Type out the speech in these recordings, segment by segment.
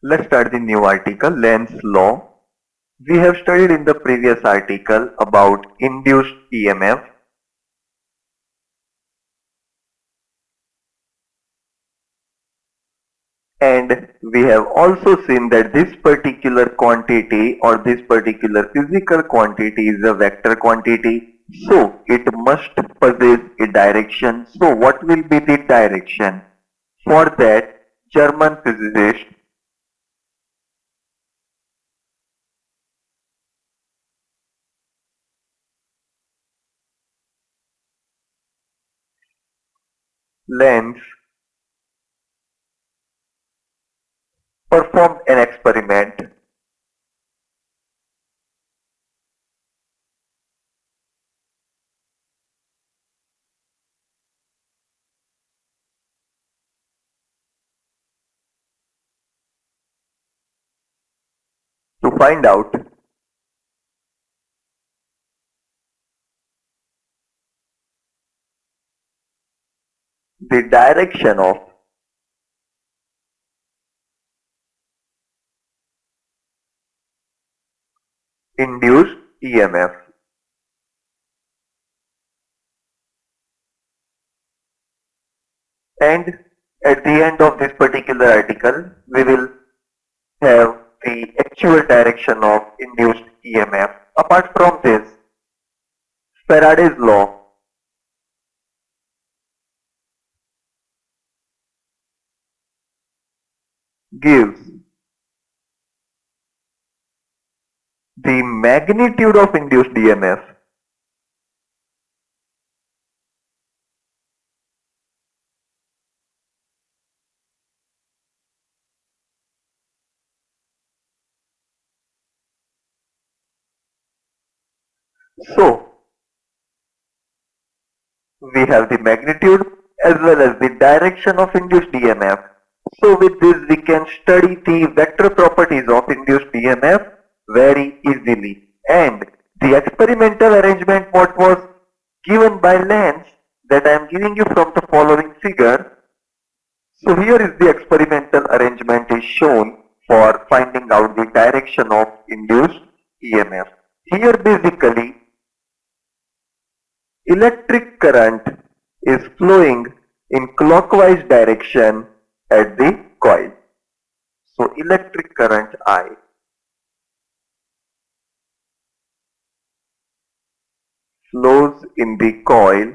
Let's start the new article, Lenz law. We have studied in the previous article about induced EMF. And we have also seen that this particular quantity or this particular physical quantity is a vector quantity. So it must possess a direction. So what will be the direction? For that, German physicist Lenz performed an experiment to find out the direction of induced EMF. And at the end of this particular article, we will have the actual direction of induced EMF. Apart from this, Faraday's law gives the magnitude of induced EMF so we have the magnitude as well as the direction of induced EMF. So with this we can study the vector properties of induced EMF very easily. And the experimental arrangement what was given by Lenz that I am giving you from the following figure. So here is the experimental arrangement is shown for finding out the direction of induced EMF. Here basically electric current is flowing in clockwise direction at the coil. So electric current I flows in the coil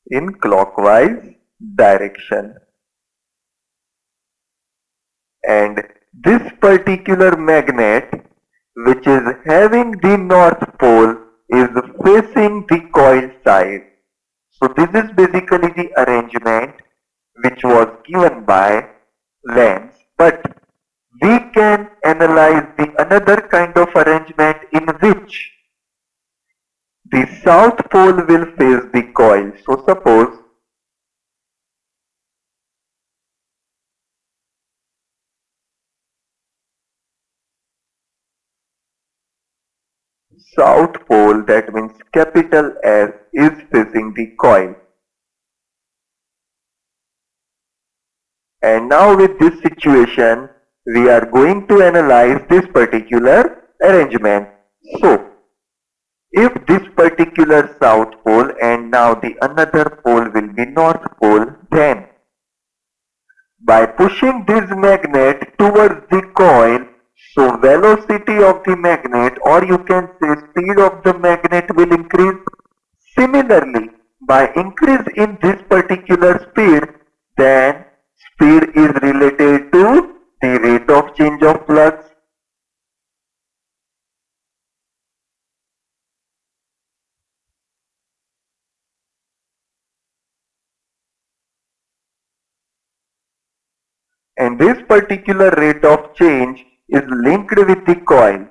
in clockwise direction. And this particular magnet which is having the north pole is facing the coil side. So this is basically the arrangement which was given by Lenz, but we can analyze the another kind of arrangement in which the south pole will face the coil. So suppose south pole, that means capital S, is facing the coil. And now with this situation, we are going to analyze this particular arrangement. So, if this particular south pole and now the another pole will be north pole, then by pushing this magnet towards the coil, so velocity of the magnet or you can say speed of the magnet will increase. Similarly, by increase in this particular speed, then speed is related to the rate of change of flux. And this particular rate of change is linked with the coil.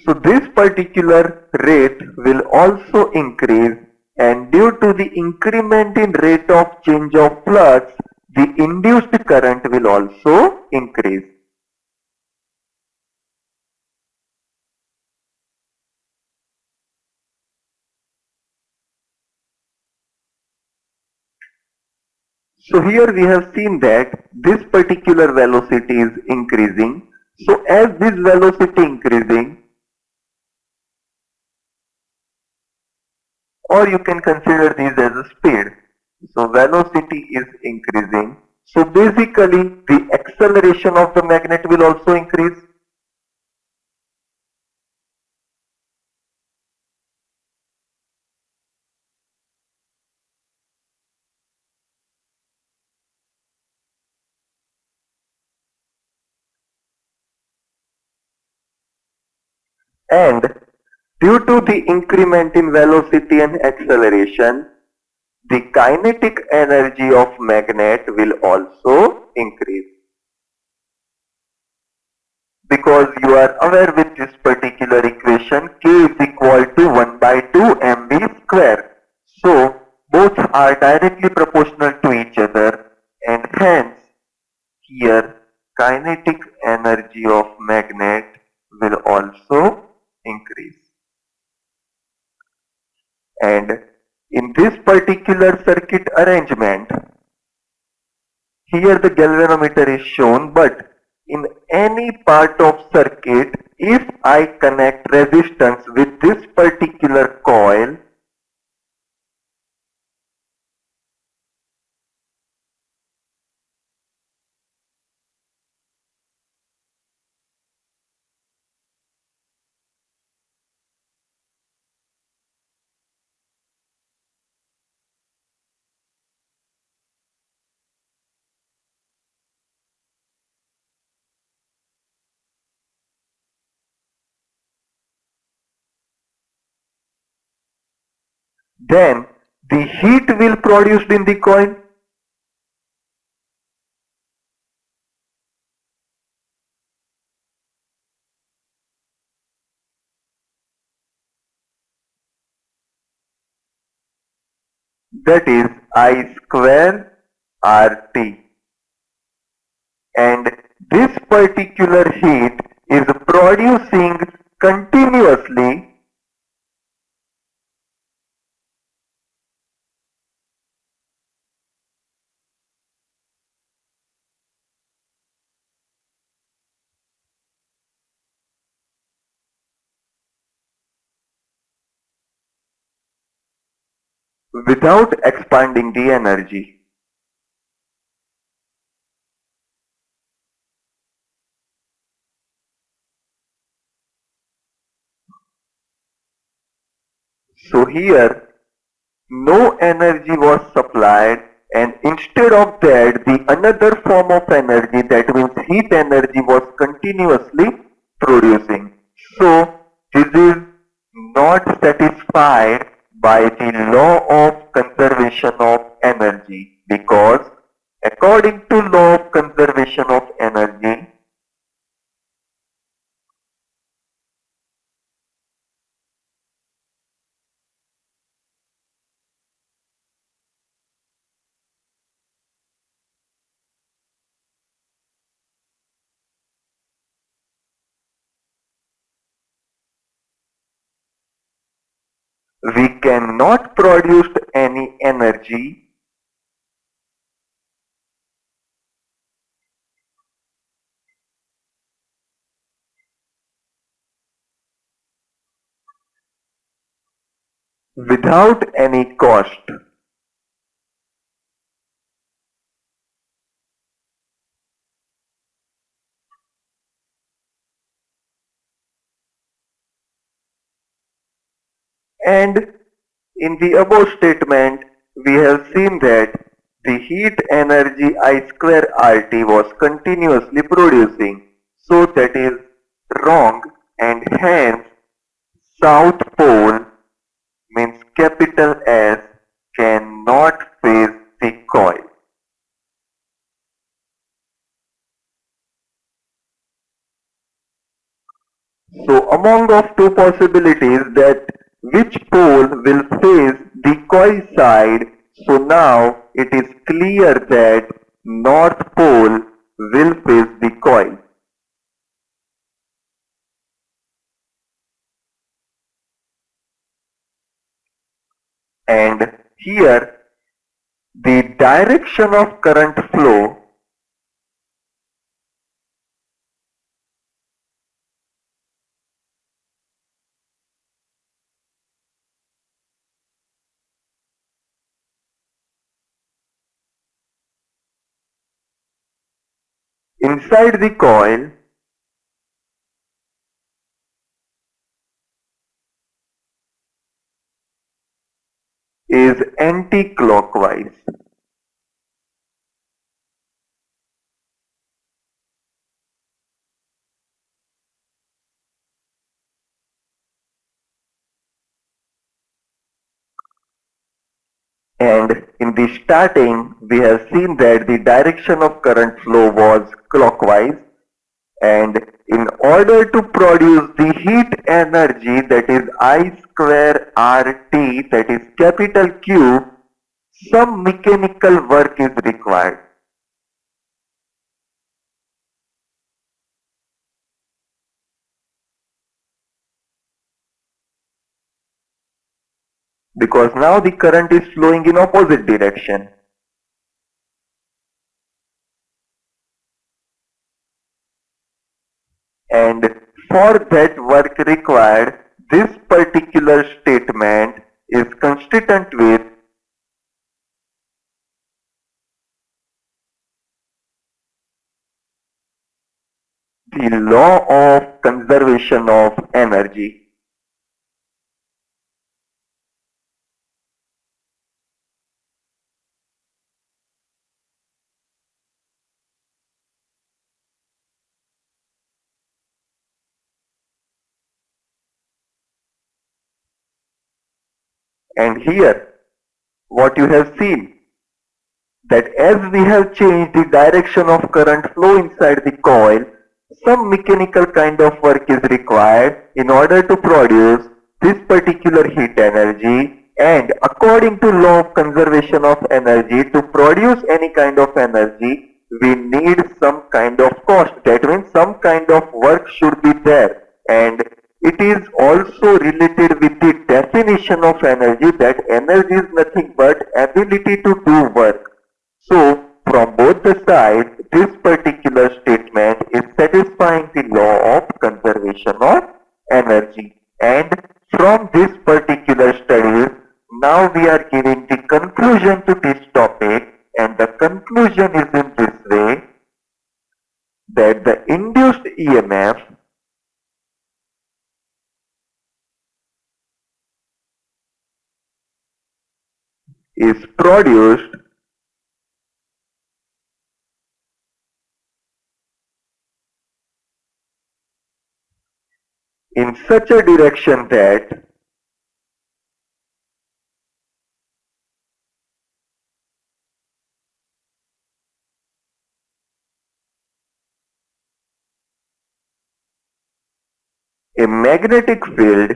So this particular rate will also increase, and due to the increment in rate of change of flux, the induced current will also increase. So here we have seen that this particular velocity is increasing. So as this velocity increasing, or you can consider this as a speed. So velocity is increasing. So basically the acceleration of the magnet will also increase. And due to the increment in velocity and acceleration, the kinetic energy of magnet will also increase. Because you are aware with this particular equation, k is equal to 1 by 2 mv square. So both are directly proportional to each other, and hence here kinetic energy of magnet will also increase. And in this particular circuit arrangement, here the galvanometer is shown, but in any part of circuit, if I connect resistance with this particular coil, then the heat will produced in the coil. That is I square RT. And this particular heat is producing continuously without expanding the energy. So here no energy was supplied, and instead of that the another form of energy, that means heat energy, was continuously producing. So this is not satisfied by the law of conservation of energy, because according to law of conservation of energy, we cannot produce any energy without any cost. And in the above statement, we have seen that the heat energy I square RT was continuously producing. So that is wrong, and hence South Pole, means capital S, cannot phase the coil. So among of two possibilities, that which pole will face the coil side, so now it is clear that north pole will face the coil. And here the direction of current flow inside the coil is anti-clockwise. And in the starting, we have seen that the direction of current flow was clockwise, and in order to produce the heat energy, that is I square RT, that is capital Q, some mechanical work is required. Because now the current is flowing in opposite direction. And for that work required, this particular statement is consistent with the law of conservation of energy. And here, what you have seen, that as we have changed the direction of current flow inside the coil, some mechanical kind of work is required in order to produce this particular heat energy, and according to law of conservation of energy, to produce any kind of energy, we need some kind of cost. That means some kind of work should be there, and it is also related with the definition of energy, that energy is nothing but ability to do work. So, from both the sides, this particular statement is satisfying the law of conservation of energy. And from this particular study, now we are giving the conclusion to this topic, and the conclusion is in this way, that the induced EMF is produced in such a direction that a magnetic field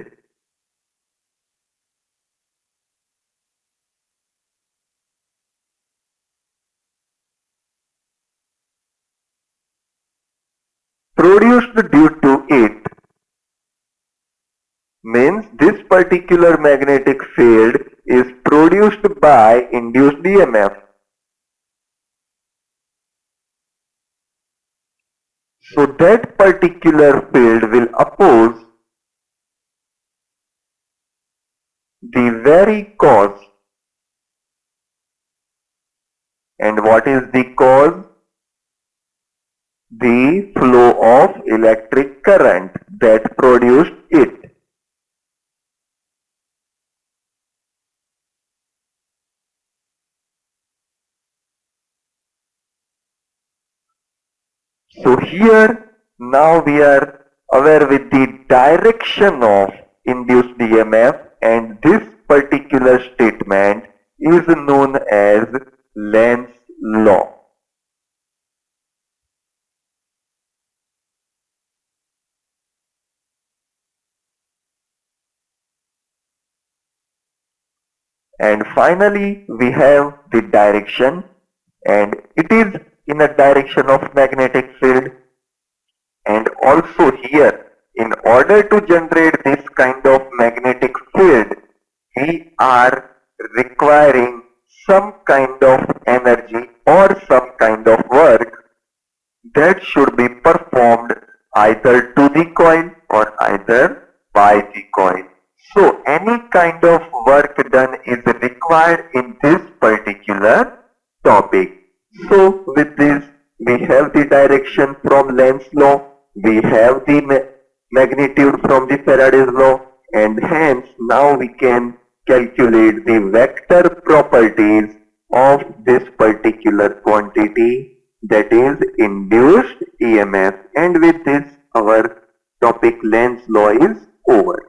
produced due to it, means this particular magnetic field is produced by induced EMF. So that particular field will oppose the very cause. And what is the cause? The flow of electric current that produced it. So here now we are aware with the direction of induced EMF, and this particular statement is known as Lenz law. And finally we have the direction, and it is in a direction of magnetic field. And also here, in order to generate this kind of magnetic field, we are requiring some kind of energy or some kind of work that should be performed either to the coil or either by the coil. So any kind of work done is required in this particular topic. So with this, we have the direction from Lenz law, we have the magnitude from the Faraday's law, and hence now we can calculate the vector properties of this particular quantity, that is induced EMF. And with this, our topic Lenz law is over.